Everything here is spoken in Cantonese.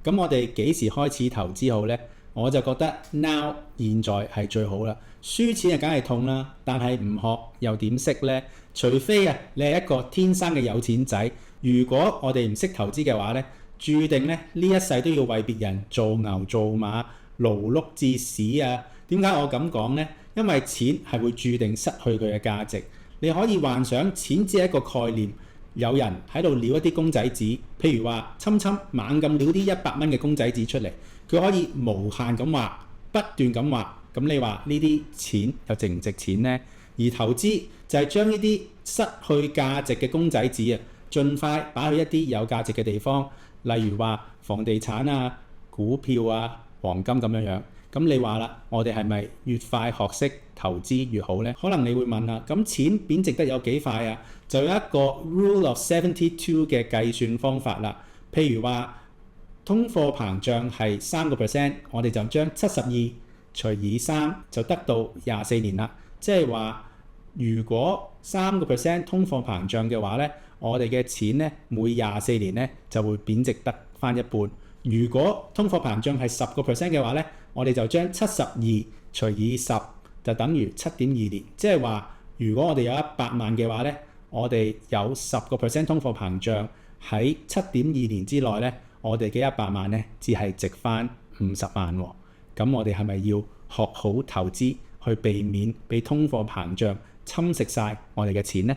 咁我哋幾時開始投資好呢？我就覺得 now 現在係最好啦。輸錢梗係痛啦，但係唔學又點識呢？除非你係一個天生嘅有錢仔。如果我哋唔識投資嘅話呢，注定呢一世都要為別人做牛做馬、勞碌致死啊！點解我咁講呢？因為錢係會注定失去佢嘅價值。你可以幻想錢只係一個概念，有人喺度撩一啲公仔紙，譬如話侵猛咁撩啲100蚊嘅公仔紙出嚟，佢可以無限咁畫，不斷咁畫。咁你話呢啲錢又值唔值錢呢？而投資就係將呢啲失去價值嘅公仔紙盡快擺去一啲有價值嘅地方，例如話房地產啊、股票啊、黃金咁樣。咁你話啦，我哋係咪越快學識投資越好呢？可能你會問啦，咁錢貶值得有幾快啊？就有一個 Rule of 72嘅計算方法啦。譬如話通貨膨脹係3%，我哋就將72除以3就得到24年啦。即係話，如果3%通貨膨脹嘅話呢，我哋嘅錢呢，每24年呢就會貶值得翻一半。如果通貨膨脹係10%嘅話呢，我哋就將72除以10就等於7.2年。即係話，如果我哋有100萬嘅話呢，我哋有10%通貨膨脹喺7.2年之內呢，我哋嘅100萬呢只係值翻50萬喎。咁我哋係咪要學好投資，去避免被通貨膨脹侵蝕晒我哋嘅錢呢？